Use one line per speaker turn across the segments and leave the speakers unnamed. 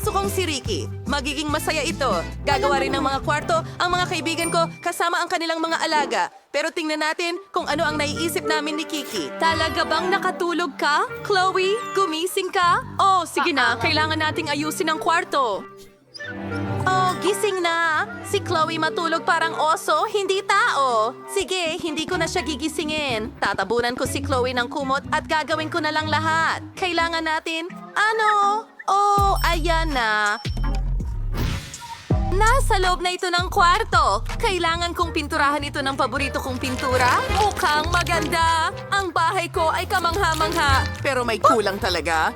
Aso kong si Ricky. Magiging masaya ito. Gagawa rin ng mga kwarto ang mga kaibigan ko kasama ang kanilang mga alaga. Pero tingnan natin kung ano ang naiisip namin ni Kiki. Talaga bang nakatulog ka? Chloe, gumising ka? Oh, sige na. Kailangan nating ayusin ang kwarto. Oh, gising na. Si Chloe matulog parang oso, hindi tao. Sige, hindi ko na siya gigisingin. Tatabunan ko si Chloe ng kumot at gagawin ko na lang lahat. Kailangan natin... Ano? Oh, ayan na. Nasa loob na ito ng kwarto. Kailangan kong pinturahan ito ng paborito kong pintura. Mukhang maganda. Ang bahay ko ay kamangha-mangha. Pero may kulang talaga.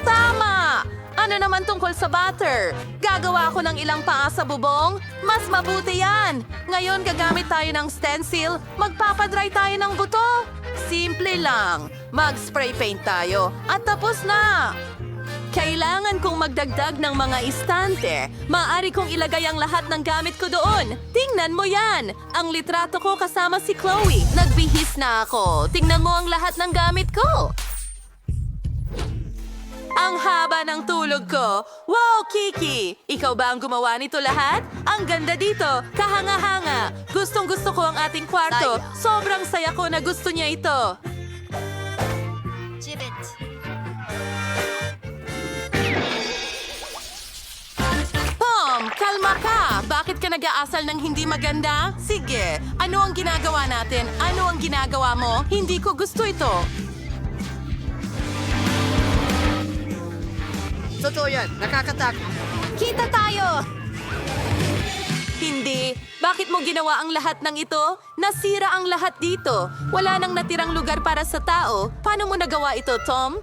Tama! Ano naman tungkol sa butter? Gagawa ako ng ilang paa sa bubong? Mas mabuti yan! Ngayon gagamit tayo ng stencil, magpapadry tayo ng buto. Simple lang. Mag-spray paint tayo at tapos na! Kailangan kong magdagdag ng mga istante. Maaari kong ilagay ang lahat ng gamit ko doon. Tingnan mo yan! Ang litrato ko kasama si Chloe. Nagbihis na ako. Tingnan mo ang lahat ng gamit ko. Ang haba ng tulog ko. Wow, Kiki! Ikaw ba ang gumawa nito lahat? Ang ganda dito, kahanga-hanga. Gustong-gusto ko ang ating kwarto. Sobrang saya ko na gusto niya ito. Tom, kalma ka! Bakit ka nag-aasal ng hindi maganda? Sige, ano ang ginagawa natin? Ano ang ginagawa mo? Hindi ko gusto ito.
Totoo yan, nakakatakot.
Kita tayo! Hindi. Bakit mo ginawa ang lahat ng ito? Nasira ang lahat dito. Wala nang natirang lugar para sa tao. Paano mo nagawa ito, Tom?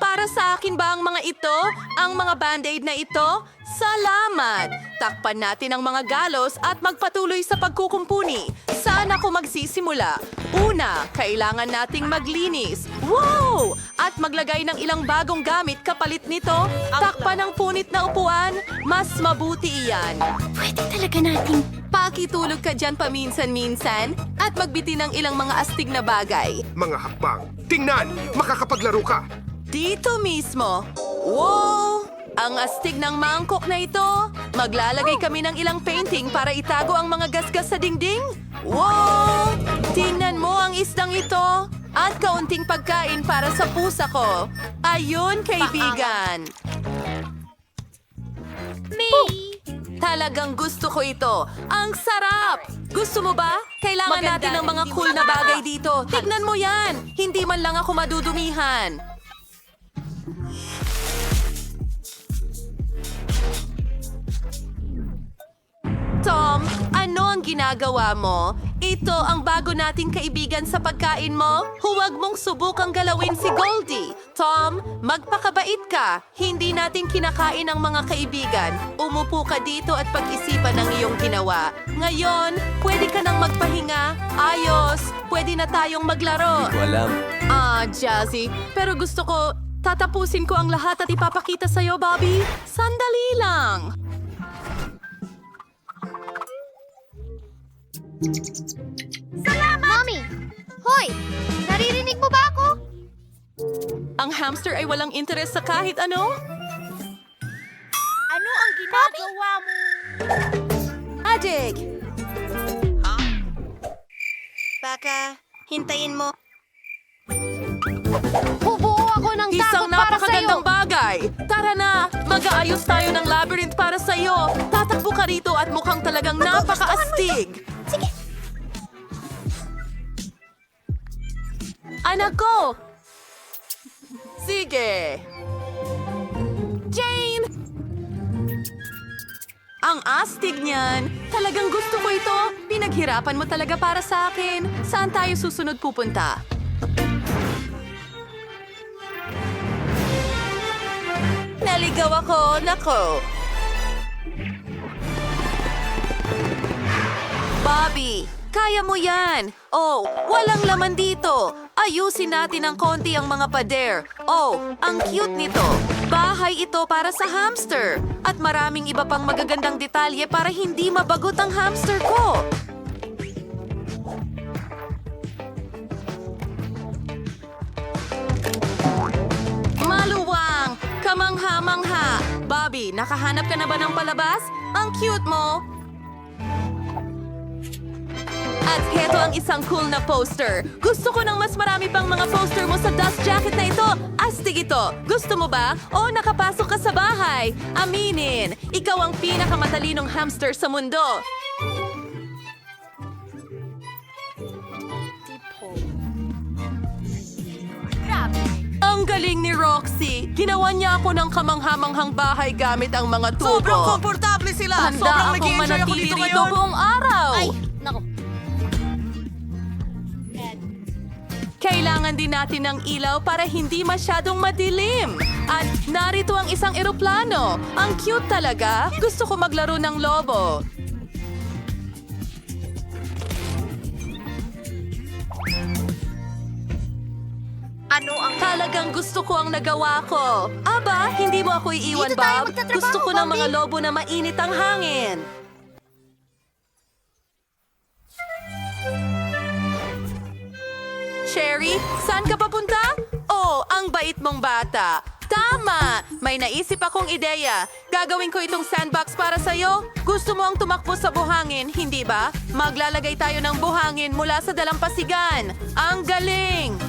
Para sa akin ba ang mga ito? Ang mga band-aid na ito? Salamat! Takpan natin ang mga galos at magpatuloy sa pagkukumpuni. Saan ako magsisimula? Una, kailangan nating maglinis. Wow! At maglagay ng ilang bagong gamit kapalit nito. Takpan ang punit na upuan. Mas mabuti iyan.
Pwede talaga nating...
Pakitulog ka dyan paminsan-minsan at magbiti ng ilang mga astig na bagay.
Mga hakbang. Tingnan! Makakapaglaro ka!
Dito mismo. Wow! Ang astig ng mangkok na ito. Maglalagay kami ng ilang painting para itago ang mga gasgas sa dingding. Wow! Tingnan mo ang isdang ito. At kaunting pagkain para sa pusa ko. Ayun, kaibigan. Talagang gusto ko ito. Ang sarap! Gusto mo ba? Kailangan natin ng mga cool na bagay dito. Tignan mo yan! Hindi man lang ako madudumihan. Tom, ano ang ginagawa mo? Ito ang bago nating kaibigan sa pagkain mo? Huwag mong subukang galawin si Goldie. Tom, magpakabait ka. Hindi natin kinakain ang mga kaibigan. Umupo ka dito at pag-isipan ang iyong ginawa. Ngayon, pwede ka nang magpahinga. Ayos, pwede na tayong maglaro.
Walang.
Jazzy, pero gusto ko, tatapusin ko ang lahat at ipapakita sa'yo, Bobby. Sandali lang.
Salamat! Mommy! Hoy! Naririnig mo ba ako?
Ang hamster ay walang interes sa kahit ano?
Ano ang ginagawa mo?
Ajik!
Baka, hintayin mo. Bubuo ako ng
Isang
takot para sa'yo!
napakagandang bagay! Tara na! Mag-aayos tayo ng labyrinth para sa'yo! Tatakbo ka rito at mukhang talagang napaka-astig!
Sige!
Anak ko! Sige! Jane! Ang astig niyan! Talagang gusto ko ito! Pinaghirapan mo talaga para sa akin! Saan tayo susunod pupunta? Naligaw ako! Nako! Bobby, kaya mo yan! Oh, walang laman dito! Ayusin natin ng konti ang mga pader. Oh, ang cute nito! Bahay ito para sa hamster! At maraming iba pang magagandang detalye para hindi mabagot ang hamster ko! Bobby, nakahanap ka na ba ng palabas? Ang cute mo! At heto ang isang cool na poster. Gusto ko ng mas marami pang mga poster mo sa dust jacket na ito. Astig ito. Gusto mo ba? O nakapasok ka sa bahay? Aminin, ikaw ang pinakamatalinong hamster sa mundo. Ang galing ni Roxy. Ginawa niya ako ng kamanghamanghang bahay gamit ang mga tubo.
Sobrang komportable sila.
Handa
Sobrang
akong
nag-enjoy ako
manatili
dito
rito
ngayon.
buong araw.
Nako.
Kailangan din natin ng ilaw para hindi masyadong madilim. At narito ang isang eroplano. Ang cute talaga. Gusto ko maglaro ng lobo.
Ano ang...
Talagang gusto ko ang nagawa ko. Aba, hindi mo ako iiwan,
Dito tayo
Bob.
magtatrabaho,
Gusto ko ng mga
Bobby.
lobo na mainit ang hangin. Cherry, saan ka papunta? Oh, ang bait mong bata. Tama! May naisip akong ideya. Gagawin ko itong sandbox para sa'yo. Gusto mo ang tumakbo sa buhangin, hindi ba? Maglalagay tayo ng buhangin mula sa dalampasigan. Ang galing!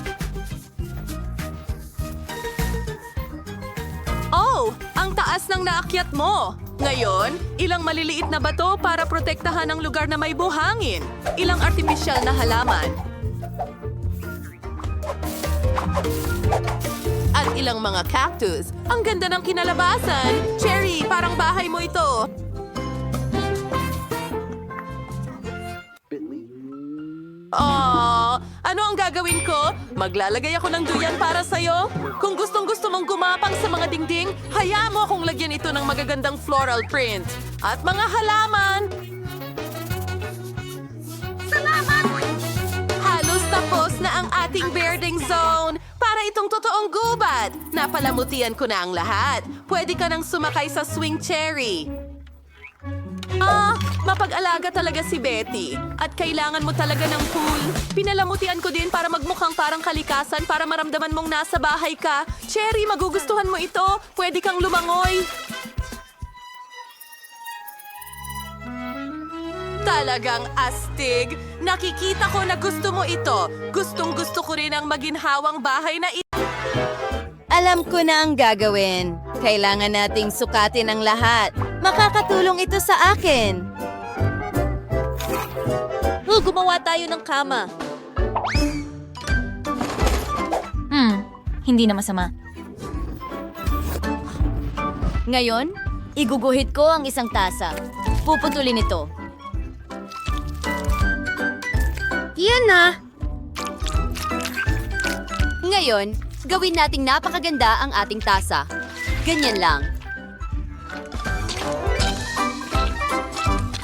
Oh, ang taas ng naakyat mo. Ngayon, ilang maliliit na bato para protektahan ang lugar na may buhangin. Ilang artipisyal na halaman. At ilang mga cactus. Ang ganda ng kinalabasan. Cherry, parang bahay mo ito. Ano ang gagawin ko? Maglalagay ako ng duyan para sa'yo? Kung gustong-gusto mong gumapang sa mga dingding, hayaan mo akong lagyan ito ng magagandang floral print. At mga halaman! Salamat! Halos tapos na ang ating birding zone. Para itong totoong gubat. Napalamutian ko na ang lahat. Pwede ka nang sumakay sa swing cherry. Mapag-alaga talaga si Betty. At kailangan mo talaga ng pool. Pinalamutian ko din para magmukhang parang kalikasan para maramdaman mong nasa bahay ka. Cherry, magugustuhan mo ito. Pwede kang lumangoy. Talagang astig. Nakikita ko na gusto mo ito. Gustong-gusto ko rin ang maginhawang bahay na ito.
Alam ko na ang gagawin. Kailangan nating sukatin ang lahat. Makakatulong ito sa akin.
Gumawa tayo ng kama.
Hindi na masama. Ngayon, iguguhit ko ang isang tasa. Puputulin ito.
Yan na.
Ngayon, gawin nating napakaganda ang ating tasa. Ganyan lang.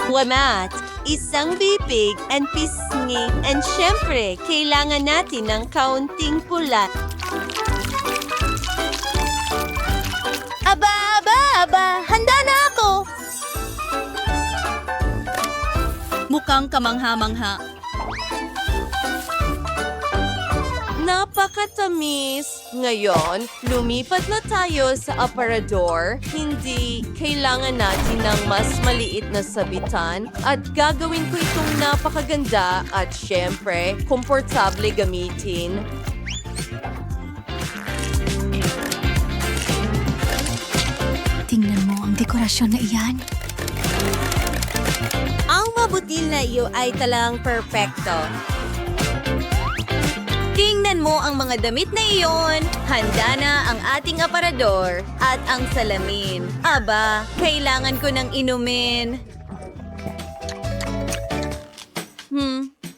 Wamat, isang bibig and pisngi, and syempre, kailangan natin ng kaunting pula.
Aba, handa na ako! Mukhang kamangha-mangha.
Napakatamis. Ngayon, lumipat na tayo sa aparador. Hindi kailangan natin ng mas maliit na sabitan at gagawin ko itong napakaganda at syempre, komportable gamitin.
Tingnan mo ang dekorasyon na iyan.
Ang mabutil na iyo ay talang perpekto.
Tingnan mo ang mga damit na iyon. Handa na ang ating aparador at ang salamin. Aba, kailangan ko ng inumin.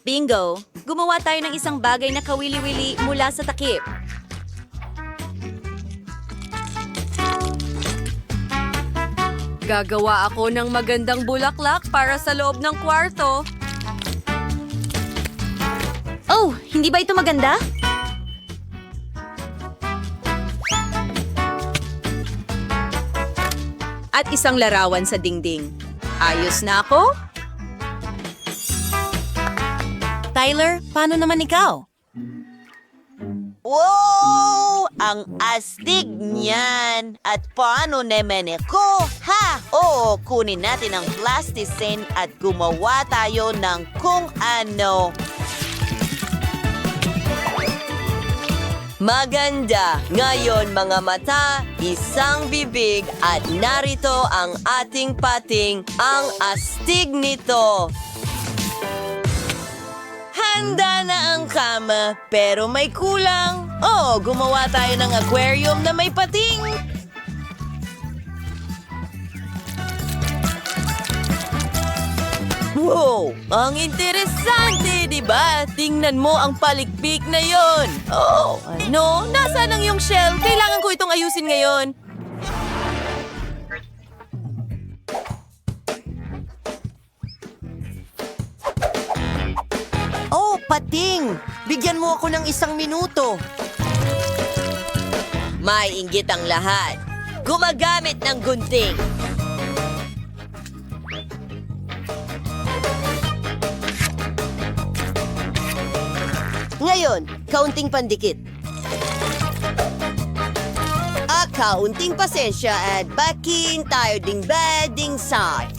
Bingo! Gumawa tayo ng isang bagay na kawili-wili mula sa takip.
Gagawa ako ng magandang bulaklak para sa loob ng kwarto.
Oh, hindi ba ito maganda? At isang larawan sa dingding. Ayos na ako? Tyler, paano naman ikaw?
Wow!
ang astig niyan. At paano naman ako? Ha! Oo, kunin natin ang plasticine at gumawa tayo ng kung ano. Maganda! Ngayon mga mata, isang bibig at narito ang ating pating, ang astig nito. Handa na ang kama, pero may kulang. Oo, gumawa tayo ng aquarium na may pating. Wow! Ang interesante, di ba? Tingnan mo ang palikpik na yon. Oh, ano? Nasaan ang iyong shell? Kailangan ko itong ayusin ngayon. Oh, pating! Bigyan mo ako ng 1 minuto. May inggit ang lahat. Gumagamit ng gunting. Ngayon, kaunting pandikit. Kaunting pasensya at bakin tayo ding bading side.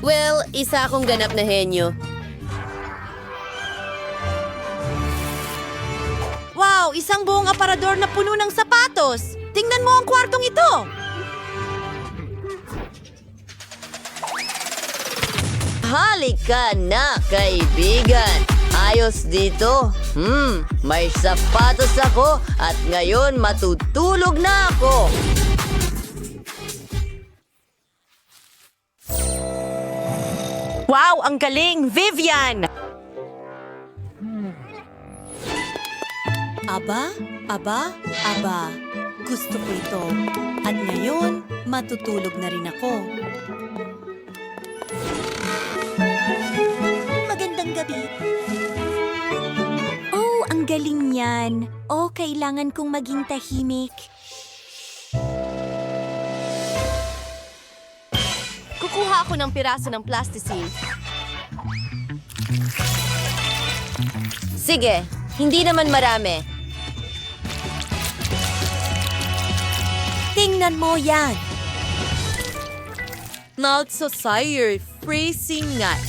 Well, isa akong ganap na henyo. Wow, isang buong aparador na puno ng sapatos. Tingnan mo ang kwartong ito. Halika na, kaibigan. Ayos dito. May sapatos ako at ngayon matutulog na ako. Wow, ang galing, Vivian! Aba. Gusto ko ito. At ngayon, matutulog na rin ako. Magandang gabi.
Oh, ang galing niyan. Oh, kailangan kong maging tahimik.
Kukuha ako ng piraso ng plasticine.
Sige, hindi naman marami.
Tingnan mo yan.
Not so sire, freezing nut.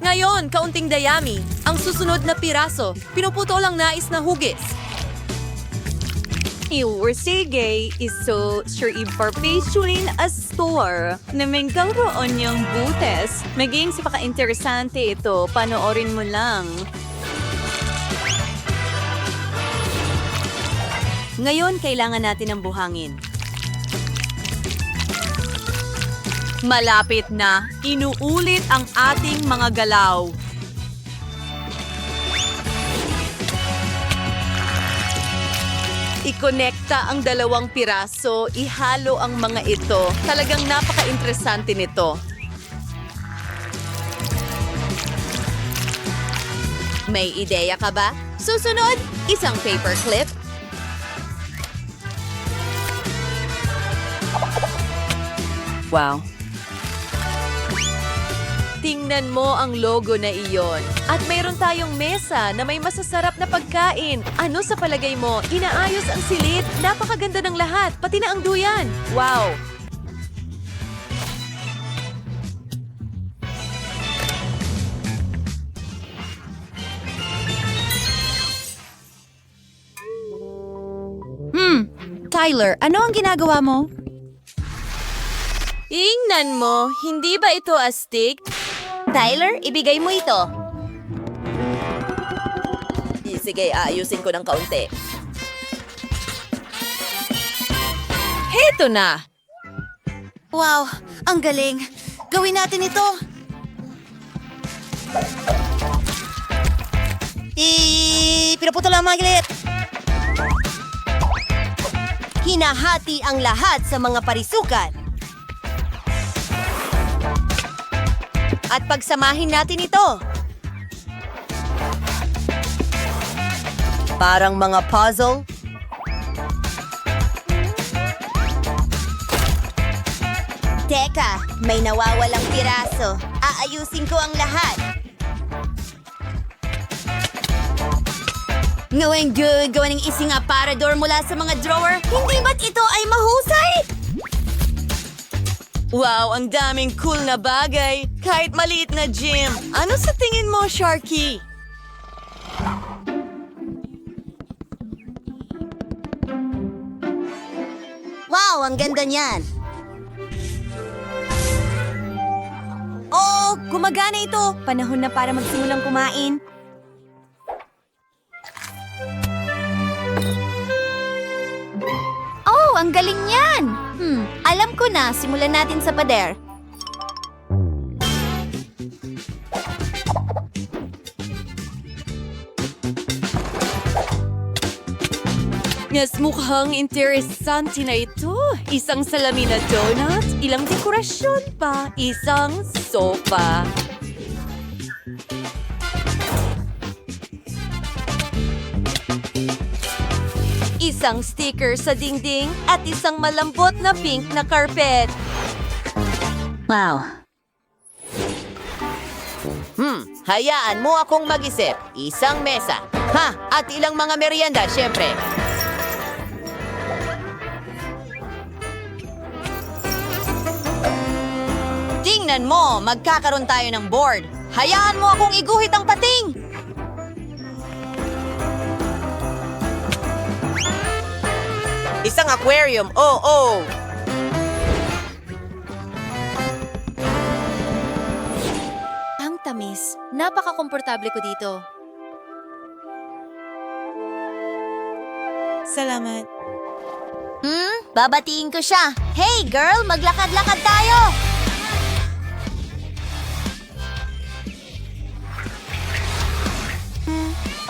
Ngayon, kaunting dayami. Ang susunod na piraso, pinuputo lang nais na hugis.
Sige, iso sure imperfectuin a store na magkaroon niyang butes. Maging sipaka-interesante ito, panoorin mo lang. Ngayon, kailangan natin ng buhangin.
Malapit na, inuulit ang ating mga galaw. Ikonekta ang 2 piraso, ihalo ang mga ito. Talagang napaka-interesante nito. May ideya ka ba? Susunod, isang paperclip. Wow. Tingnan mo ang logo na iyon. At mayroon tayong mesa na may masasarap na pagkain. Ano sa palagay mo? Inaayos ang silid. Napakaganda ng lahat, pati na ang duyan. Wow!
Tyler, ano ang ginagawa mo?
Ingnan mo, hindi ba ito astig?
Tyler, ibigay mo ito. Sige, ayusin ko ng kaunti.
Heto na!
Wow, ang galing. Gawin natin ito. Pinaputo lang mga gilit. Hinahati ang lahat sa mga parisukat. At pagsamahin natin ito. Parang mga puzzle. Teka, may nawawalang piraso. Aayusin ko ang lahat.
Ngawang gawa ng isang aparador mula sa mga drawer? Hindi ba't ito ay mahusay?
Wow, ang daming cool na bagay. Kahit maliit na gym. Ano sa tingin mo, Sharky?
Wow, ang ganda niyan. Oh, gumagana ito. Panahon na para magsimulang kumain. Oh, ang galing niyan. Alam ko na. Simulan natin sa pader.
Yes, mukhang interesante na ito. Isang salamin na donut, ilang dekorasyon pa, isang sofa. Isang sticker sa dingding at isang malambot na pink na carpet.
Wow.
Hayaan mo akong mag-isip. Isang mesa. At ilang mga merienda, syempre. Tingnan mo, magkakaroon tayo ng board. Hayaan mo akong iguhit ang pating. Isang aquarium, oh.
Ang tamis. Napaka-komportable ko dito.
Salamat.
Babatiin ko siya. Hey, girl! Maglakad-lakad tayo!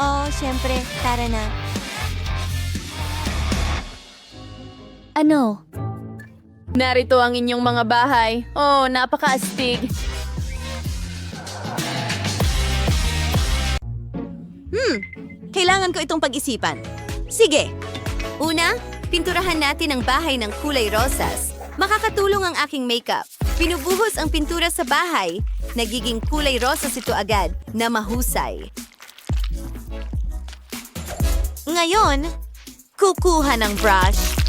Oh, syempre. Tara na. Ano?
Narito ang inyong mga bahay. Oh, napaka-astig.
Kailangan ko itong pag-isipan. Sige. Una, pinturahan natin ang bahay ng kulay rosas. Makakatulong ang aking makeup. Pinubuhos ang pintura sa bahay. Nagiging kulay rosas ito agad na mahusay. Ngayon, kukuha ng brush.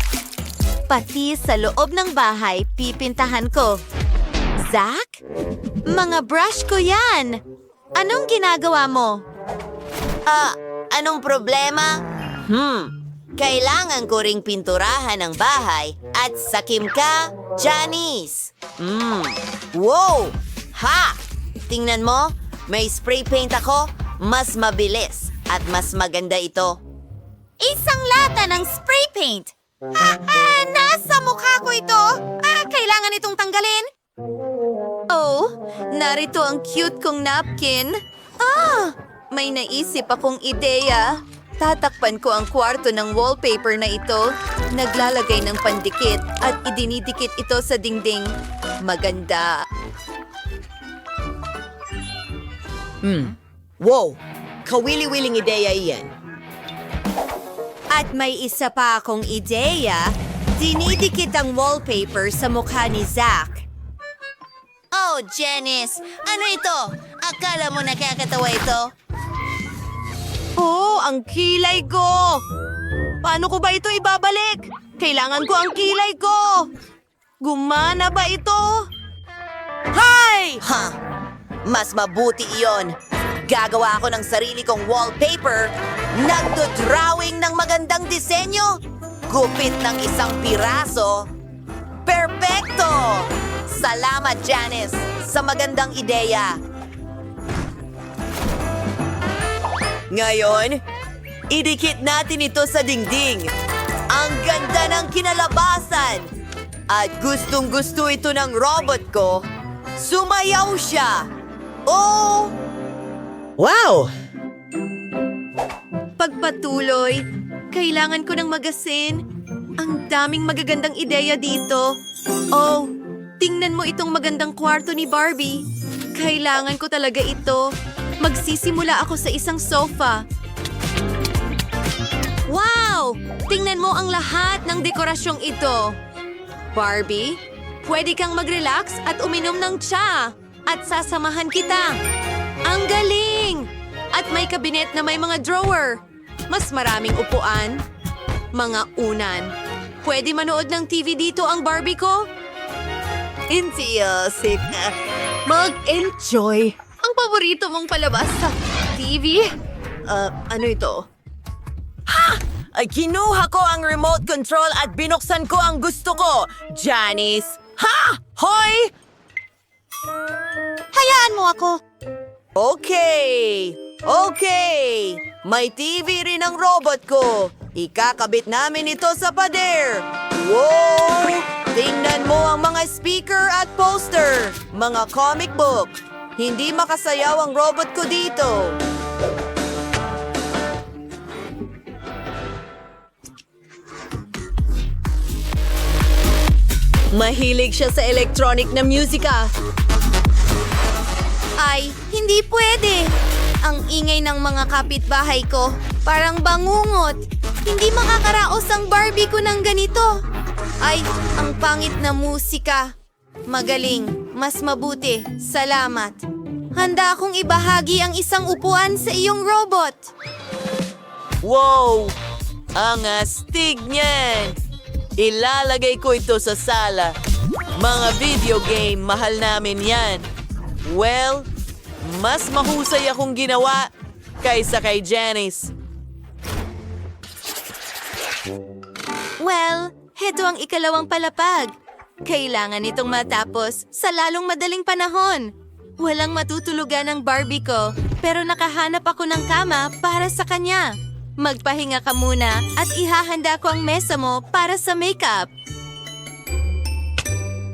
Pati sa loob ng bahay, pipintahan ko. Zach? Mga brush ko yan! Anong ginagawa mo?
Anong problema? Kailangan ko ring pinturahan ang bahay at sakim ka, Janice. Wow! Ha! Tingnan mo, may spray paint ako, mas mabilis at mas maganda ito.
Isang lata ng spray paint! Nasa mukha ko ito! Kailangan itong tanggalin? Oh, narito ang cute kong napkin. May naisip akong ideya. Tatakpan ko ang kwarto ng wallpaper na ito, naglalagay ng pandikit at idinidikit ito sa dingding. Maganda.
Wow! Kawili-wiling ideya iyan.
At may isa pa akong ideya. Dinidikit ang wallpaper sa mukha ni Zach.
Oh, Janice! Ano ito? Akala mo nakakatawa ito?
Oh, ang kilay ko! Paano ko ba ito ibabalik? Kailangan ko ang kilay ko! Gumana ba ito? Hay!
Mas mabuti iyon. Gagawa ako ng sarili kong wallpaper. Nagdo-drawing ng magandang disenyo. Gupit ng isang piraso. Perpekto! Salamat, Janice, sa magandang ideya. Ngayon, idikit natin ito sa dingding. Ang ganda ng kinalabasan. At gustong-gusto ito ng robot ko. Sumayaw siya. Oh! Wow!
Pagpatuloy, kailangan ko ng magasin. Ang daming magagandang ideya dito. Oh, tingnan mo itong magandang kwarto ni Barbie. Kailangan ko talaga ito. Magsisimula ako sa isang sofa. Wow! Tingnan mo ang lahat ng dekorasyong ito. Barbie, pwede kang mag-relax at uminom ng tsa. At sasamahan kita. Ang galing! At may kabinet na may mga drawer. Mas maraming upuan, mga unan. Pwede manood ng TV dito ang Barbie ko? Intiyosik. Mag-enjoy.
Ang paborito mong palabas sa TV?
Ano ito? Ay, kinuha ko ang remote control at binuksan ko ang gusto ko. Janice! Ha? Hoy!
Hayaan mo ako.
Okay! Okay! May TV rin ang robot ko. Ikakabit namin ito sa pader. Wow! Tingnan mo ang mga speaker at poster. Mga comic book. Hindi makasayaw ang robot ko dito. Mahilig siya sa electronic na musika.
Ay, hindi pwede. Ang ingay ng mga kapitbahay ko. Parang bangungot. Hindi makakaraos ang Barbie ko ng ganito. Ay, ang pangit na musika. Magaling. Mas mabuti. Salamat. Handa akong ibahagi ang isang upuan sa iyong robot.
Wow! Ang astig niyan! Ilalagay ko ito sa sala. Mga video game, mahal namin yan. Well, mas mahusay akong ginawa kaysa kay Janice.
Well, heto ang ikalawang palapag. Kailangan itong matapos sa lalong madaling panahon. Walang matutulugan ang Barbie ko, pero nakahanap ako ng kama para sa kanya. Magpahinga ka muna at ihahanda ko ang mesa mo para sa makeup.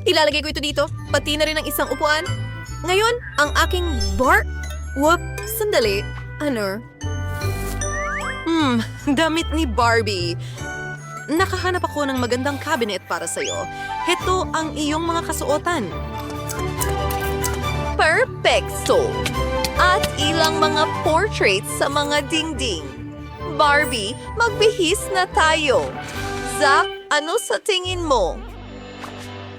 Ilalagay ko ito dito, pati na rin ang isang upuan. Ngayon, ang aking Whoop, sandali. Ano? Damit ni Barbie. Nakahanap ako ng magandang cabinet para sa'yo. Heto ang iyong mga kasuotan.
Perfecto! At ilang mga portraits sa mga dingding. Barbie, magbihis na tayo. Zach, ano sa tingin mo?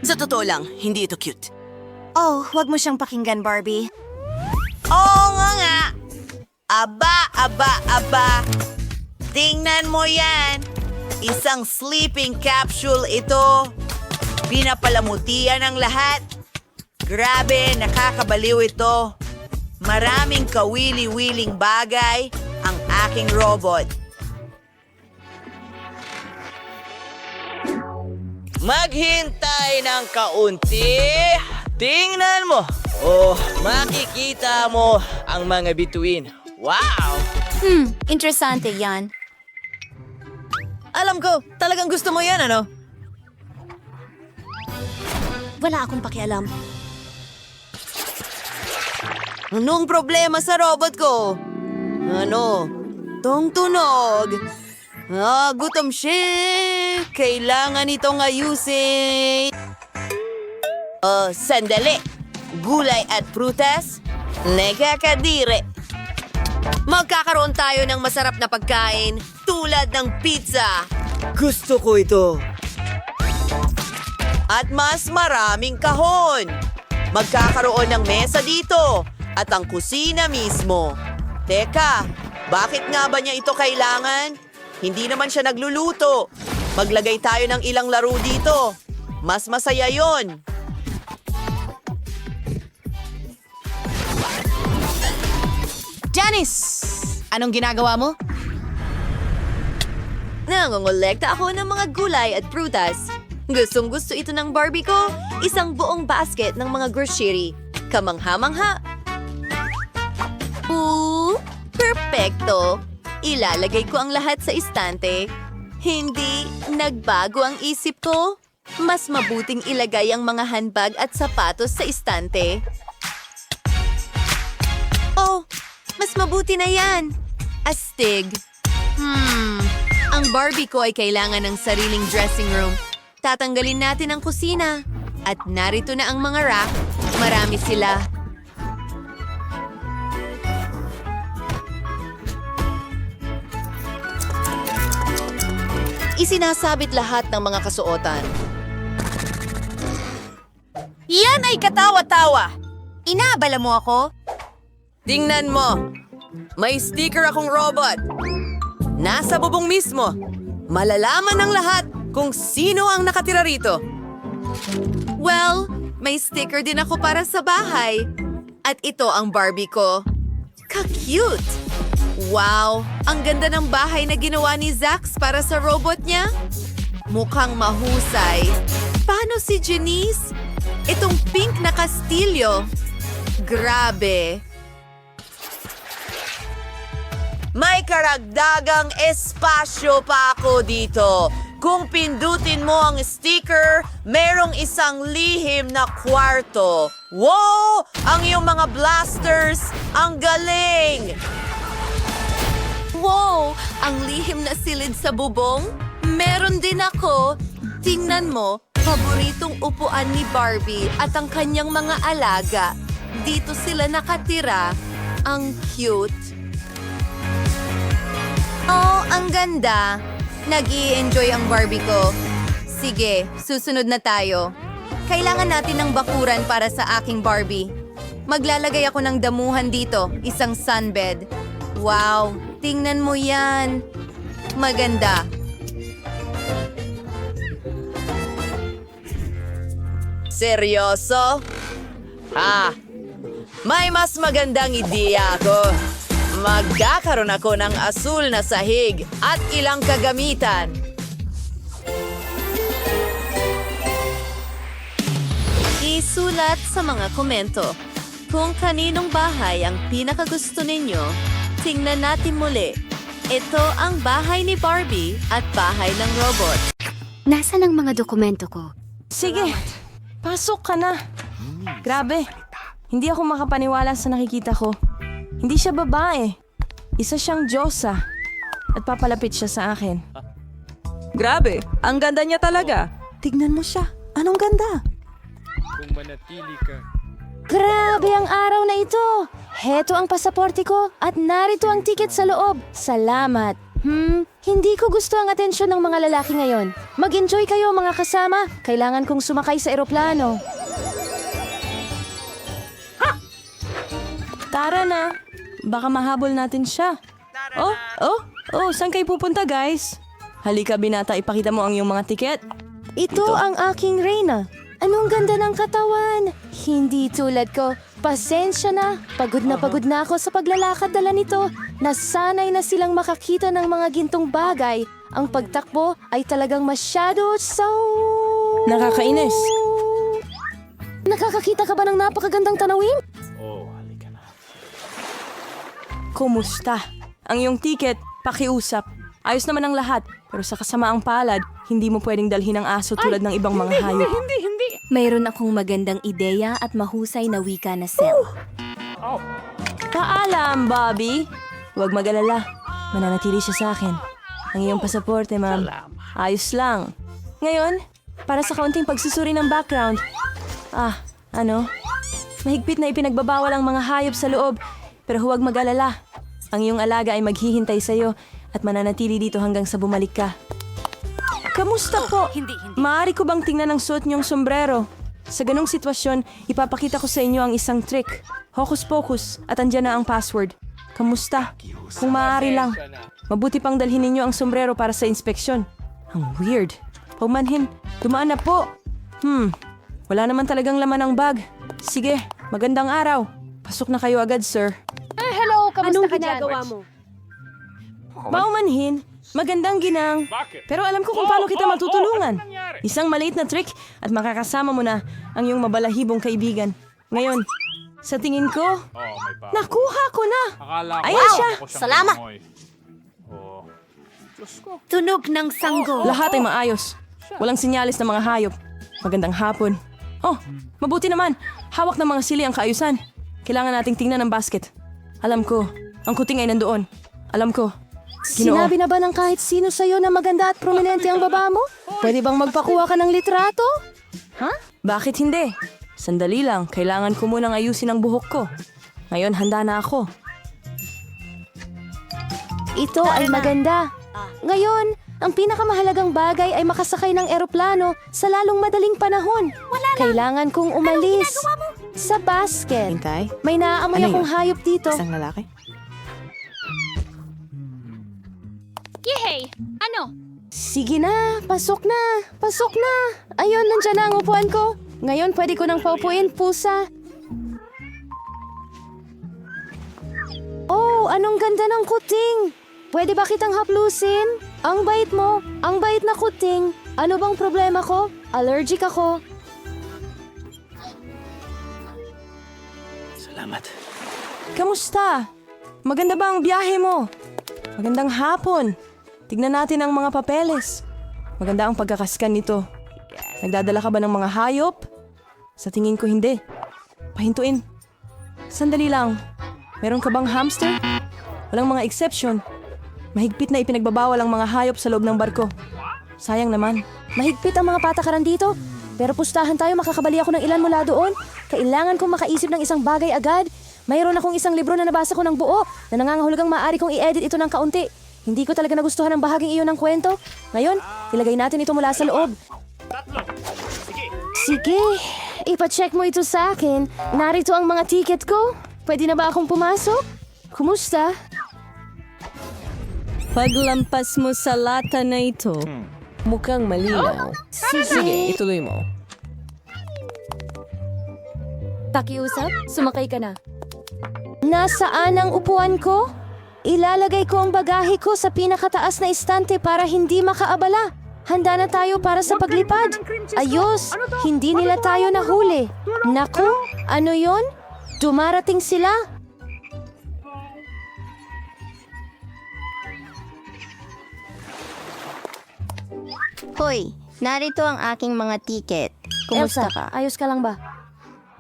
Sa totoo lang, hindi ito cute.
Oh, wag mo siyang pakinggan, Barbie.
Oo nga. Aba. Tingnan mo yan. Isang sleeping capsule ito. Pinapalamutian ang lahat. Grabe, nakakabaliw ito. Maraming kawili-wiling bagay ang aking robot.
Maghintay ng kaunti. Tingnan mo. Oh, makikita mo ang mga bituin. Wow!
Interesante yan.
Alam ko, talagang gusto mo yan, ano?
Wala akong pakialam.
Anong problema sa robot ko? Ano? Tong tunog. Gutom siya. Kailangan itong ayusin. Sandali. Gulay at prutas? Nakakadire. Magkakaroon tayo ng masarap na pagkain tulad ng pizza. Gusto ko ito. At mas maraming kahon. Magkakaroon ng mesa dito at ang kusina mismo. Teka, bakit nga ba niya ito kailangan? Hindi naman siya nagluluto. Maglagay tayo ng ilang laro dito. Mas masaya yon.
Janice! Anong ginagawa mo?
Nangongolekta ako ng mga gulay at prutas. Gustong-gusto ito ng Barbie ko. Isang buong basket ng mga grocery. Kamangha-mangha. Perfecto. Ilalagay ko ang lahat sa istante. Hindi nagbago ang isip ko. Mas mabuting ilagay ang mga handbag at sapatos sa istante. Oh, mas mabuti na yan. Astig. Ang Barbie ko ay kailangan ng sariling dressing room. Tatanggalin natin ang kusina. At narito na ang mga rack. Marami sila. Isinasabit lahat ng mga kasuotan.
Yan ay katawa-tawa. Inaabala mo ako?
Tingnan mo. May sticker akong robot.
Nasa bubong mismo. Malalaman ng lahat kung sino ang nakatira rito.
Well, may sticker din ako para sa bahay. At ito ang Barbie ko. Ka-cute! Wow! Ang ganda ng bahay na ginawa ni Zax para sa robot niya. Mukhang mahusay. Paano si Janice? Itong pink na kastilyo. Grabe!
May karagdagang espasyo pa ako dito. Kung pindutin mo ang sticker, merong isang lihim na kwarto. Wow! Ang iyong mga blasters, ang galing!
Wow! Ang lihim na silid sa bubong? Meron din ako. Tingnan mo, paboritong upuan ni Barbie at ang kanyang mga alaga. Dito sila nakatira. Ang cute. Oh, ang ganda. Nag-i-enjoy ang Barbie ko. Sige, susunod na tayo. Kailangan natin ng bakuran para sa aking Barbie. Maglalagay ako ng damuhan dito, isang sunbed. Wow, tingnan mo yan. Maganda.
Seryoso? May mas magandang ideya ako. Magkakaroon ako ng asul na sahig at ilang kagamitan.
Isulat sa mga komento kung kaninong bahay ang pinakagusto ninyo. Tingnan natin muli. Ito ang bahay ni Barbie at bahay ng robot.
Nasaan ang mga dokumento ko?
Sige, pasok ka na. Grabe, hindi ako makapaniwala sa nakikita ko. Hindi siya babae. Isa siyang Diyosa. At papalapit siya sa akin. Grabe, ang ganda niya talaga. Tignan mo siya. Anong ganda?
Grabe ang araw na ito! Heto ang pasaporte ko at narito ang tiket sa loob. Salamat. Hindi ko gusto ang atensyon ng mga lalaki ngayon. Mag-enjoy kayo mga kasama. Kailangan kong sumakay sa eroplano.
Tara na. Baka mahabol natin siya. Saan kayo pupunta, guys? Halika, binata, ipakita mo ang iyong mga tiket.
Ito ang aking Reyna. Anong ganda ng katawan. Hindi tulad ko. Pasensya na. Pagod na ako sa paglalakad dala nito. Nasanay na silang makakita ng mga gintong bagay. Ang pagtakbo ay talagang masyado
Nakakainis.
Nakakakita ka ba ng napakagandang tanawin?
Kumusta? Ang iyong tiket, pakiusap. Ayos naman ang lahat, pero sa kasamaang palad, hindi mo pwedeng dalhin ang aso tulad ng ibang mga hayop.
Mayroon akong magandang ideya at mahusay na wika na cell.
Paalam, Bobby. Huwag mag-alala. Mananatili siya sa akin. Ang iyong pasaporte, ma'am. Ayos lang. Ngayon, para sa kaunting pagsusuri ng background. Mahigpit na ipinagbabawal ang mga hayop sa loob, pero huwag mag-alala. Ang iyong alaga ay maghihintay sa'yo at mananatili dito hanggang sa bumalik ka. Kamusta po? Maaari ko bang tingnan ang suot niyong sombrero? Sa ganong sitwasyon, ipapakita ko sa inyo ang isang trick. Hocus pocus at andyan na ang password. Kamusta? Kung maaari lang. Mabuti pang dalhin ninyo ang sombrero para sa inspeksyon. Ang weird. Paumanhin, dumaan na po. Wala naman talagang laman ang bag. Sige, magandang araw. Pasok na kayo agad, sir.
Hello, kamusta ka ginagawa mo?
Paumanhin, magandang ginang. Pero alam ko kung paano kita matutulungan. Isang maliit na trick at makakasama mo na ang iyong mabalahibong kaibigan. Ngayon, sa tingin ko, nakuha ko na. Ayan siya.
Salamat! Tunog ng sanggol.
Lahat ay maayos. Walang sinyalis ng mga hayop. Magandang hapon. Mabuti naman. Hawak ng mga sili ang kaayusan. Kailangan nating tingnan ang basket. Alam ko, ang kuting ay nandoon. Alam ko. Ginoo.
Sinabi na ba ng kahit sino sa'yo na maganda at prominente ang baba mo? Pwede bang magpakuha ka ng litrato?
Bakit hindi? Sandali lang, kailangan ko munang ayusin ang buhok ko. Ngayon, handa na ako.
Ito ay maganda. Ngayon, ang pinakamahalagang bagay ay makasakay ng eroplano sa lalong madaling panahon. Kailangan kong umalis. Sa basket.
Hintay?
May naaamoy akong hayop dito.
Isang lalaki?
Sige na, pasok na, pasok na. Ayun, nandyan na ang upuan ko. Ngayon, pwede ko nang paupuin, pusa. Oh, anong ganda ng kuting. Pwede ba kitang haplusin? Ang bait mo, ang bait na kuting. Ano bang problema ko? Allergic ako.
Kamusta? Maganda ba ang biyahe mo? Magandang hapon. Tignan natin ang mga papeles. Maganda ang pagkakaskan nito. Nagdadala ka ba ng mga hayop? Sa tingin ko hindi. Pahintuin. Sandali lang. Meron ka bang hamster? Walang mga exception. Mahigpit na ipinagbabawal ang mga hayop sa loob ng barko. Sayang naman.
Mahigpit ang mga patakaran dito. Pero pustahan tayo, makakabali ako ng ilan mula doon. Kailangan kong makaisip ng isang bagay agad. Mayroon akong isang libro na nabasa ko ng buo na nangangahulugang maaari kong i-edit ito ng kaunti. Hindi ko talaga nagustuhan ang bahaging iyon ng kwento. Ngayon, ilagay natin ito mula sa loob. Sige, ipacheck mo ito sa akin. Narito ang mga ticket ko. Pwede na ba akong pumasok? Kumusta?
Paglampas mo sa lata na ito, mukhang malinaw.
Sige.
Ituloy mo.
Pakiusap, sumakay ka na. Nasaan ang upuan ko? Ilalagay ko ang bagahe ko sa pinakataas na istante para hindi makaabala. Handa na tayo para sa paglipad. Ayos, hindi nila tayo nahuli. Naku, ano yon? Dumarating sila.
Hoy, narito ang aking mga tiket.
Elsa, ayos ka lang ba?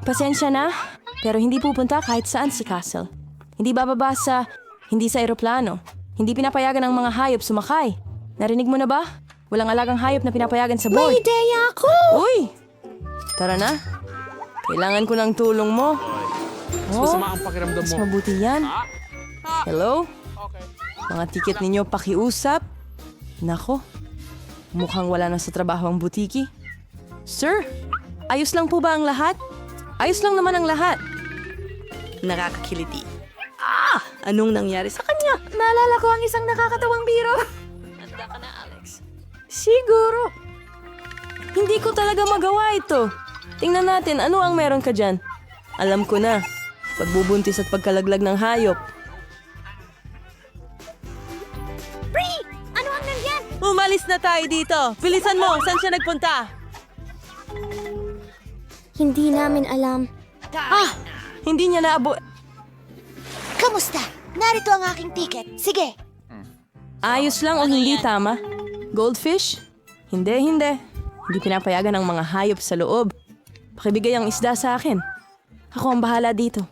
Pasensya na, pero hindi pupunta kahit saan si Castle. Hindi bababa sa... Hindi sa eroplano. Hindi pinapayagan ang mga hayop sumakay. Narinig mo na ba? Walang alagang hayop na pinapayagan sa board.
May ideya ako!
Uy! Tara na. Kailangan ko ng tulong mo.
Masama ang pakiramdam
Mas
mo.
mabuti yan. Hello? Mga tiket ninyo pakiusap? Nako, mukhang wala na sa trabaho ang butiki. Sir, ayos lang po ba ang lahat? Ayos lang naman ang lahat.
Nakakakiliti. Anong nangyari sa kanya?
Naalala ko ang isang nakakatawang biro.
Handa ka na, Alex. Siguro. Hindi ko talaga magawa ito. Tingnan natin ano ang meron ka dyan. Alam ko na. Pagbubuntis at pagkalaglag ng hayop.
Ano ang nandiyan?
Umalis na tayo dito. Bilisan mo. Saan siya nagpunta?
Hindi namin alam.
Hindi niya naabo...
Kamusta? Narito ang aking ticket. Sige.
Ayos lang o hindi tama? Goldfish? Hindi. Hindi pinapayagan ang mga hayop sa loob. Pakibigay ang isda sa akin. Ako ang bahala dito.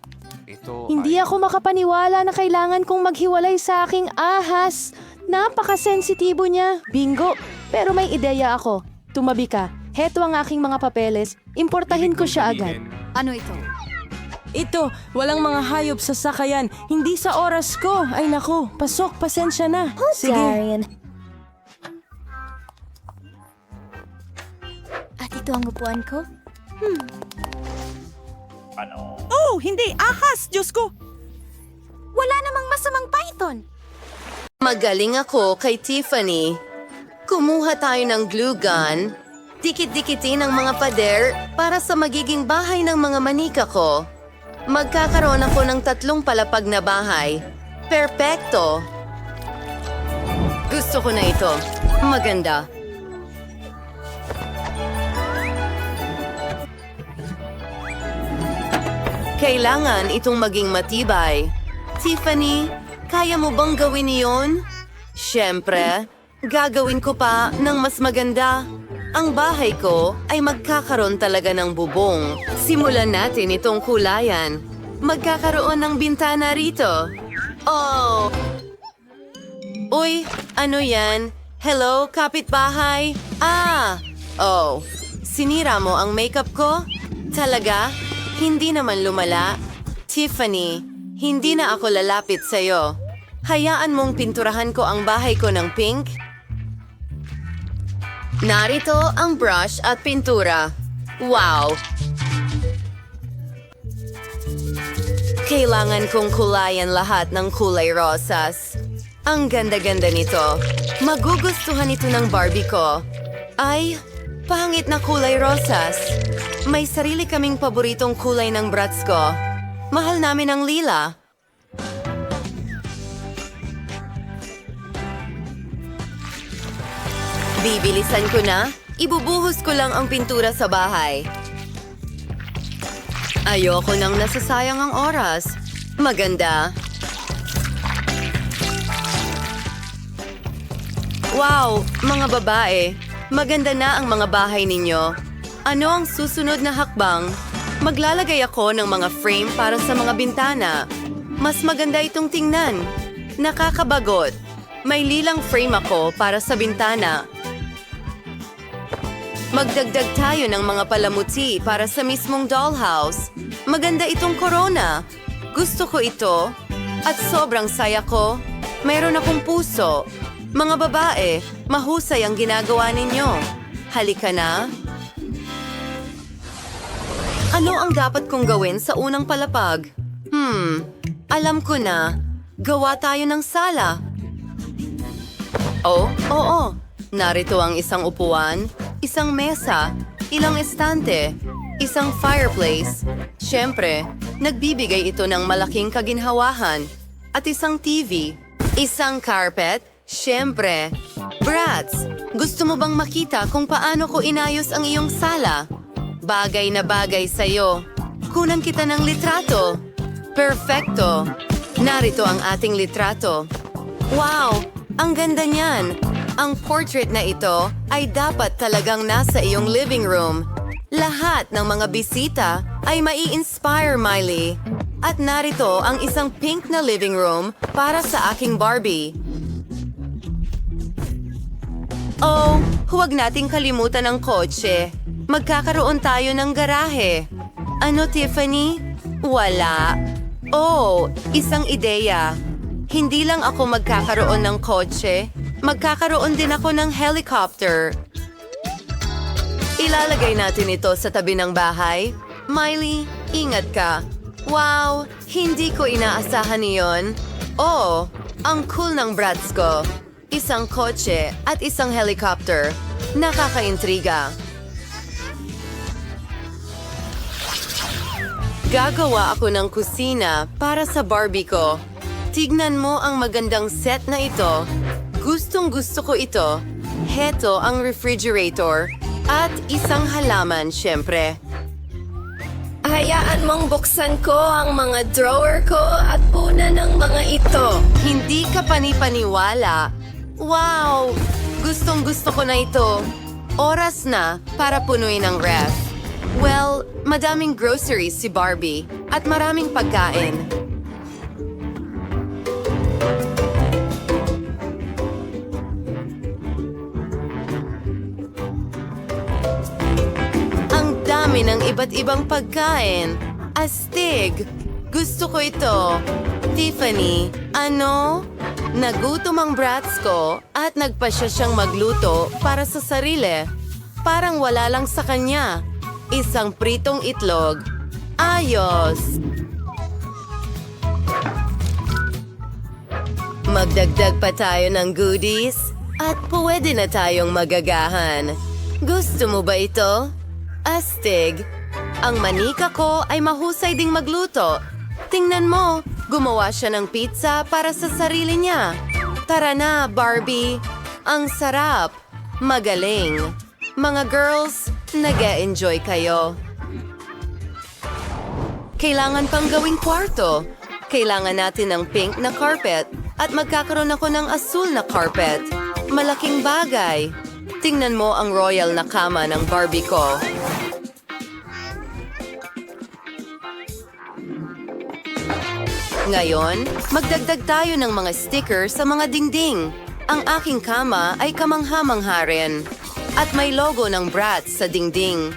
Hindi ako makapaniwala na kailangan kong maghiwalay sa aking ahas. Napakasensitibo niya. Bingo. Pero may ideya ako. Tumabi ka. Heto ang aking mga papeles. Importahin ko siya agad.
Ano ito?
Ito, walang mga hayop sa sakayan. Hindi sa oras ko. Ay nako, pasok, pasensya na. Sige.
Darian.
At ito ang upuan ko?
Oh, hindi! Ahas! Diyos ko!
Wala namang masamang python.
Magaling ako kay Tiffany. Kumuha tayo ng glue gun. Dikit-dikitin ang mga pader para sa magiging bahay ng mga manika ko. Magkakaroon ako ng 3 palapag na bahay. Perpekto! Gusto ko na ito. Maganda. Kailangan itong maging matibay. Tiffany, kaya mo bang gawin iyon? Siyempre, gagawin ko pa ng mas maganda. Ang bahay ko ay magkakaroon talaga ng bubong. Simulan natin itong kulayan. Magkakaroon ng bintana rito. Oh! Uy, ano yan? Hello, kapitbahay? Oh. Sinira mo ang makeup ko? Talaga? Hindi naman lumala. Tiffany, hindi na ako lalapit sa'yo. Hayaan mong pinturahan ko ang bahay ko ng pink? Narito ang brush at pintura. Wow! Kailangan kong kulayan lahat ng kulay rosas. Ang ganda-ganda nito. Magugustuhan ito ng Barbie ko. Ay, pangit na kulay rosas. May sarili kaming paboritong kulay ng brats ko. Mahal namin ang lila. Bibilisan ko na. Ibubuhos ko lang ang pintura sa bahay. Ayoko nang nasasayang ang oras. Maganda. Wow, mga babae. Maganda na ang mga bahay ninyo. Ano ang susunod na hakbang? Maglalagay ako ng mga frame para sa mga bintana. Mas maganda itong tingnan. Nakakabagot. May lilang frame ako para sa bintana. Magdagdag tayo ng mga palamuti para sa mismong dollhouse. Maganda itong corona. Gusto ko ito. At sobrang saya ko. Mayroon akong puso. Mga babae, mahusay ang ginagawa ninyo. Halika na. Ano ang dapat kong gawin sa unang palapag? Alam ko na. Gawa tayo ng sala. Oh, oo. Narito ang isang upuan, isang mesa, ilang estante, isang fireplace. Siyempre, nagbibigay ito ng malaking kaginhawahan. At isang TV, isang carpet, siyempre. Brats, gusto mo bang makita kung paano ko inayos ang iyong sala? Bagay na bagay sa'yo. Kunan kita ng litrato. Perfecto. Narito ang ating litrato. Wow, ang ganda niyan. Ang portrait na ito ay dapat talagang nasa iyong living room. Lahat ng mga bisita ay mai-inspire, Miley. At narito ang isang pink na living room para sa aking Barbie. Oh, huwag nating kalimutan ang kotse. Magkakaroon tayo ng garahe. Ano, Tiffany? Wala. Oh, isang ideya. Hindi lang ako magkakaroon ng kotse, magkakaroon din ako ng helicopter. Ilalagay natin ito sa tabi ng bahay. Miley, ingat ka. Wow, hindi ko inaasahan iyon. Oh, ang cool ng brats ko. Isang kotse at isang helicopter. Nakakaintriga. Gagawa ako ng kusina para sa Barbie ko. Tignan mo ang magandang set na ito. Gustong-gusto ko ito. Heto ang refrigerator at isang halaman, syempre.
Hayaan mong buksan ko ang mga drawer ko at punan ng mga ito.
Hindi ka panipaniwala. Wow! Gustong-gusto ko na ito. Oras na para punuin ang ref. Well, madaming groceries si Barbie at maraming pagkain. Ang dami ng iba't ibang pagkain. Astig! Gusto ko ito. Tiffany, ano? Nagutom ang brats ko at nagpasya siyang magluto para sa sarili. Parang wala lang sa kanya. Isang pritong itlog. Ayos! Magdagdag pa tayo ng goodies at pwede na tayong magagahan. Gusto mo ba ito? Astig! Ang manika ko ay mahusay ding magluto. Tingnan mo, gumawa siya ng pizza para sa sarili niya. Tara na, Barbie! Ang sarap! Magaling! Mga girls, nag-e-enjoy kayo. Kailangan pang gawing kwarto. Kailangan natin ng pink na carpet at magkakaroon ako ng asul na carpet. Malaking bagay. Tingnan mo ang royal na kama ng Barbie ko. Ngayon, magdagdag tayo ng mga sticker sa mga dingding. Ang aking kama ay kamangha-mangha rin. At may logo ng Bratz sa dingding.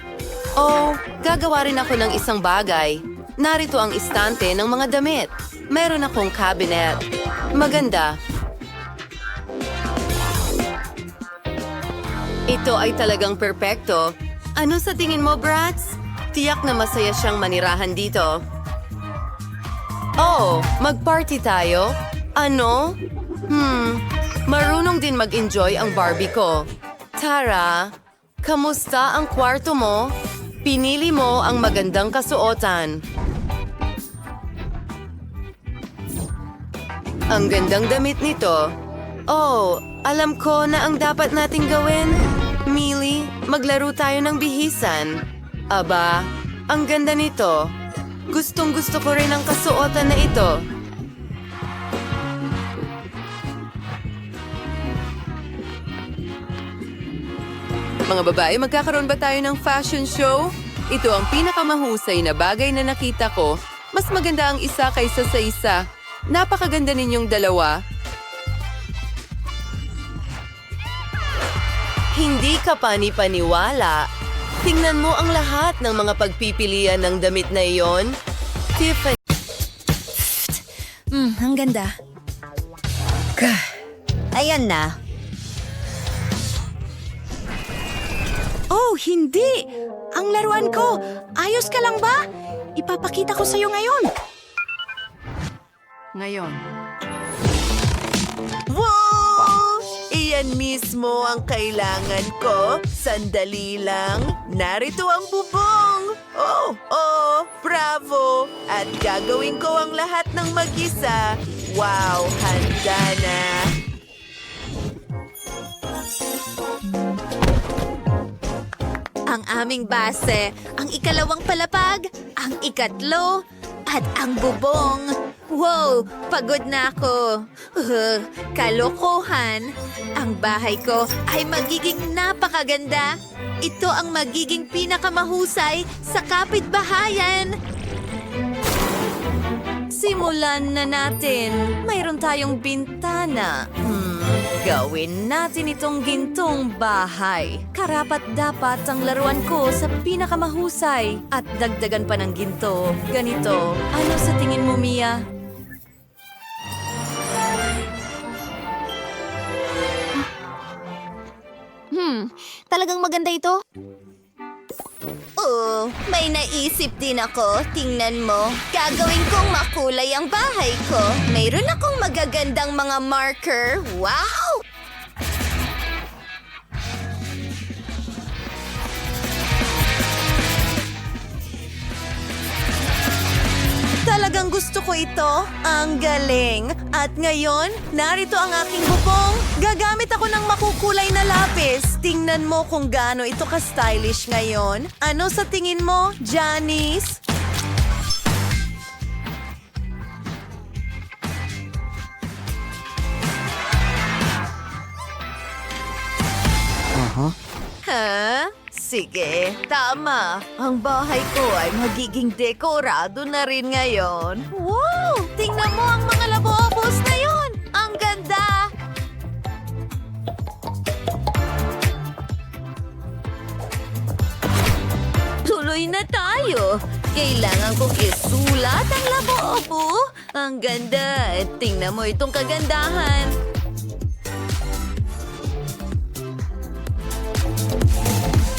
Oh, gagawa rin ako ng isang bagay. Narito ang istante ng mga damit. Meron akong cabinet. Maganda. Ito ay talagang perpekto. Ano sa tingin mo, Bratz? Tiyak na masaya siyang manirahan dito. Oh, mag-party tayo? Ano?
Marunong din mag-enjoy ang Barbie ko. Tara, kamusta ang kwarto mo? Pinili mo ang magandang kasuotan. Ang gandang damit nito. Oh, alam ko na ang dapat nating gawin. Millie, maglaro tayo ng bihisan. Aba, ang ganda nito. Gustong-gusto ko rin ang kasuotan na ito. Mga babae, magkakaroon ba tayo ng fashion show? Ito ang pinakamahusay na bagay na nakita ko. Mas maganda ang isa kaysa sa isa. Napakaganda ninyong dalawa. Hindi ka pani-paniwala. Tingnan mo ang lahat ng mga pagpipilian ng damit na iyon. Tiffany.
Ang ganda.
Ayan na.
Oh, hindi! Ang laruan ko! Ayos ka lang ba? Ipapakita ko sa'yo ngayon.
Ngayon. Wow! Iyan mismo ang kailangan ko. Sandali lang. Narito ang bubong. Oh, bravo! At gagawin ko ang lahat ng mag-isa. Wow, handa na.
Ang aming base, ang ikalawang palapag, ang ikatlo, at ang bubong. Wow, pagod na ako. Kalokohan. Ang bahay ko ay magiging napakaganda. Ito ang magiging pinakamahusay sa kapitbahayan.
Simulan na natin. Mayroon tayong bintana. Gawin natin itong gintong bahay. Karapat-dapat ang laruan ko sa pinakamahusay. At dagdagan pa ng ginto. Ganito. Ano sa tingin mo, Mia?
Talagang maganda ito? Oh, may naisip din ako. Tingnan mo. Gagawin kong makulay ang bahay ko. Mayroon akong magagandang mga marker. Wow!
Talagang gusto ko ito. Ang galing. At ngayon, narito ang aking bubong. Gagamit ako ng makukulay na lapis. Tingnan mo kung gaano ito ka-stylish ngayon. Ano sa tingin mo, Janice? Ha? Sige, tama. Ang bahay ko ay magiging dekorado na rin ngayon. Wow! Tingnan mo ang mga labobos na yun! Ang ganda! Tuloy na tayo. Kailangan kong isulat ang labobo. Ang ganda. Tingnan mo itong kagandahan.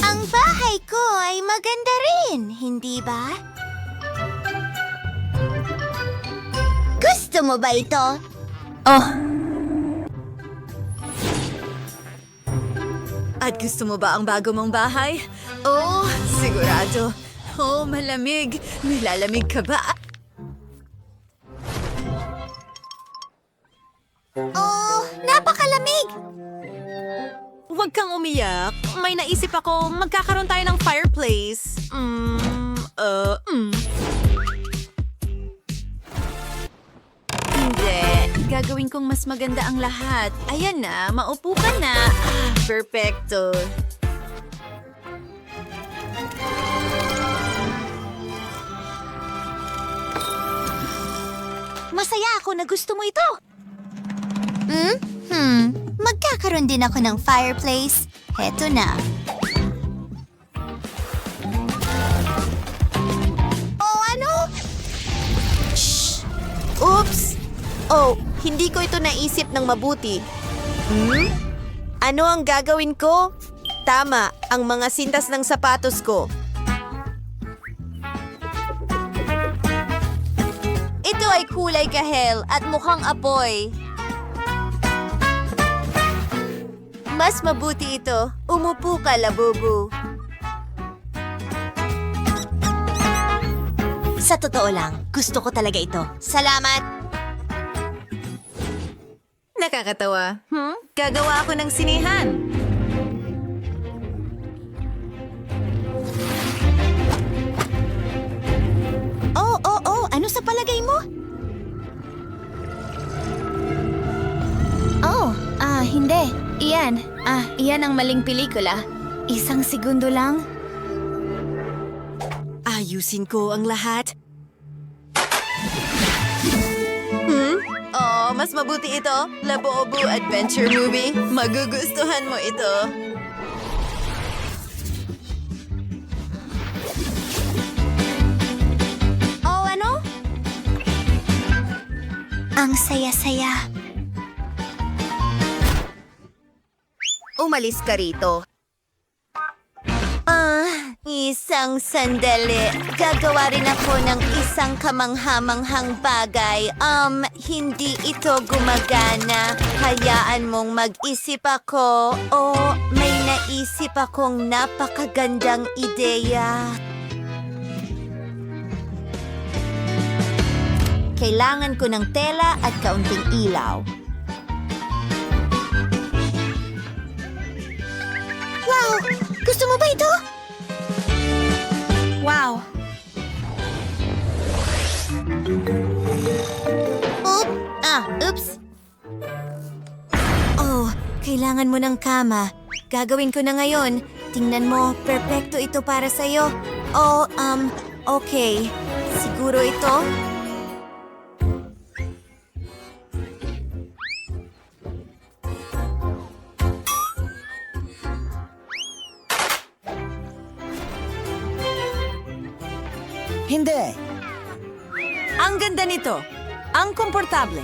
Ang bahay ko ay maganda rin, hindi ba? Gusto mo ba ito?
At gusto mo ba ang bago mong bahay? Oh, sigurado. Oh, malamig. Nilalamig ka ba?
Oh, napakalamig!
Huwag kang umiyak. May naisip ako, magkakaroon tayo ng fireplace.
Hindi. Gagawin kong mas maganda ang lahat. Ayan na, maupo ka na. Perfecto.
Masaya ako na gusto mo ito. Magkakaroon din ako ng fireplace. Heto na. Oh, ano?
Shh! Oops! Oh, hindi ko ito naisip ng mabuti. Ano ang gagawin ko? Tama, ang mga sintas ng sapatos ko.
Ito ay kulay kahel at mukhang apoy. Mas mabuti ito. Umupo ka, Labubu.
Sa totoo lang, gusto ko talaga ito. Salamat!
Nakakatawa. Gagawa ako ng sinihan.
Oh, ano sa palagay mo?
Hindi. Iyan ang maling pelikula. Isang segundo lang.
Ayusin ko ang lahat.
Oh, mas mabuti ito. Labubu Adventure Movie. Magugustuhan mo ito.
Oh, ano? Ang saya-saya.
Umalis ka rito. Isang sandali. Gagawa rin ako ng isang kamanghamanghang bagay. Hindi ito gumagana. Hayaan mong mag-isip ako. May naisip akong napakagandang ideya. Kailangan ko ng tela at kaunting ilaw. Wow! Gusto mo ba ito?
Wow!
Oops! Oh, kailangan mo ng kama. Gagawin ko na ngayon. Tingnan mo, perpekto ito para sa'yo. Okay. Siguro ito?
Hindi. Ang ganda nito. Ang komportable.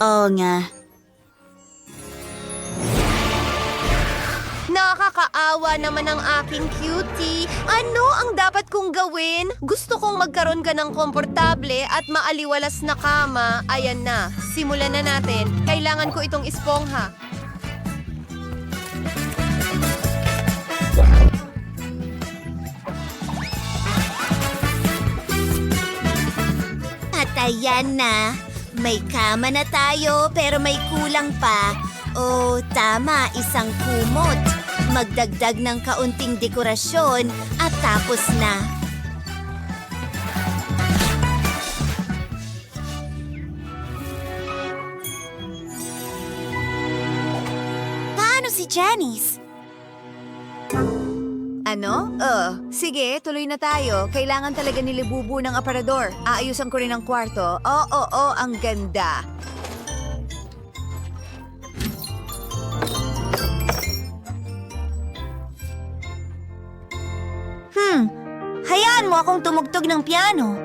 Oo nga.
Nakakaawa naman ang aking cutie. Ano ang dapat kong gawin? Gusto kong magkaroon ka ng komportable at maaliwalas na kama. Ayan na, simulan na natin. Kailangan ko itong espongha.
At ayan na. May kama na tayo pero may kulang pa. Oh, tama, isang kumot. Magdagdag ng kaunting dekorasyon at tapos na. Paano si Janice?
Ano? Sige, tuloy na tayo. Kailangan talaga nilibubu ng aparador. Aayusan ko rin ang kwarto. Oo, ang ganda.
Hayaan mo akong tumugtog ng piano.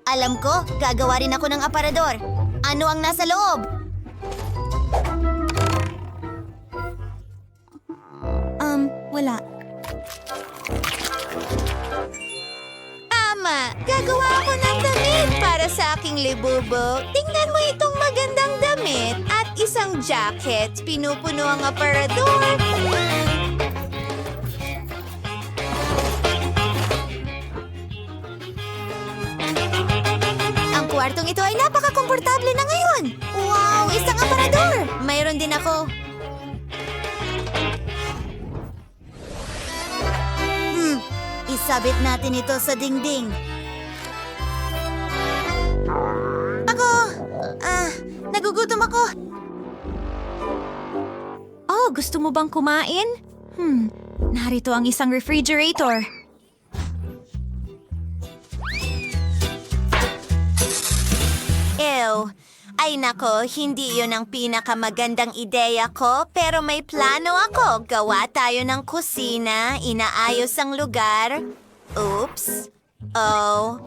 Alam ko, gagawa rin ako ng aparador. Ano ang nasa loob?
Wala.
Ama, gagawa ako ng damit para sa aking libubo. Tingnan mo itong magandang damit at isang jacket. Pinupuno ang aparador. Ang kwartong ito ay napaka-komportable na ngayon. Wow, isang aparador! Mayroon din ako. Isabit natin ito sa dingding. Nagugutom ako.
Oh, gusto mo bang kumain? Narito ang isang refrigerator.
Ew. Ay nako, hindi yun ang pinakamagandang ideya ko, pero may plano ako. Gawa tayo ng kusina, inaayos ang lugar. Oops. Oh.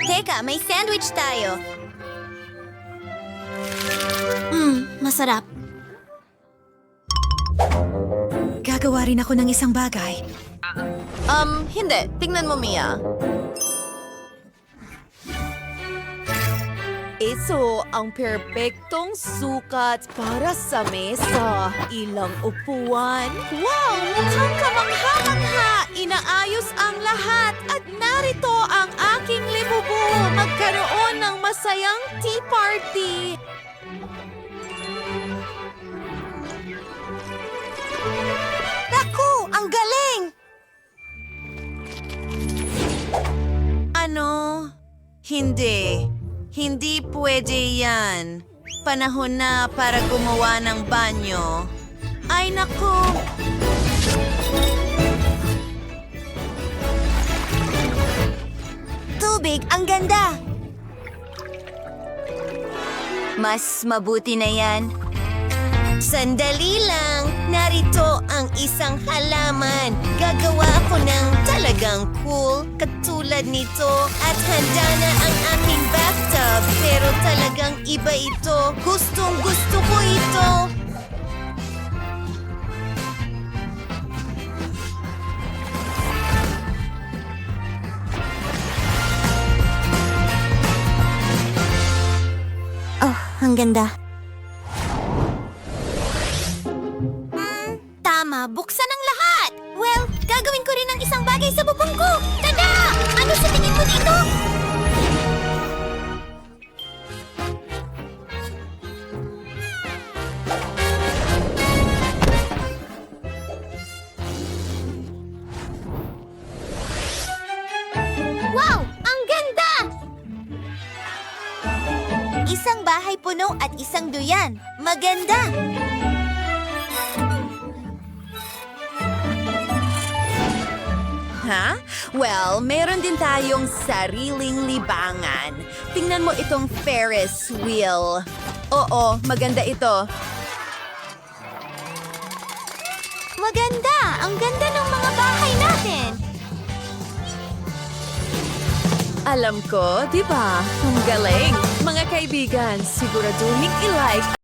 Teka, may sandwich tayo. Masarap.
Gagawa rin ako ng isang bagay.
Hindi. Tingnan mo, Mia. Ito ang perpektong sukat para sa mesa. Ilang upuan. Wow! Mukhang kamangha-mangha! Inaayos ang lahat at narito ang aking libubu. Magkaroon ng masayang tea party.
Naku, ang galing!
Ano? Hindi. Hindi pwede yan. Panahon na para gumawa ng banyo. Ay naku!
Tubig, ang ganda! Mas mabuti na yan. Sandali lang, narito ang isang halaman. Gagawa ako ng talagang cool katulad nito at handa na ang aking bathtub. Pero talagang iba ito. Gustong gusto ko ito. Oh, ang ganda. Tama, buksan ang lahat! Well, gagawin ko rin ang isang bagay sa bubong ko! Tada! Ano sa tingin mo dito? Wow! Ang ganda! Isang bahay puno at isang duyan. Maganda!
Ha? Well, meron din tayong sariling libangan. Tingnan mo itong Ferris wheel. Oo, maganda ito.
Maganda! Ang ganda ng mga bahay natin!
Alam ko, di ba? Ang galing! Mga kaibigan, siguraduhin i-like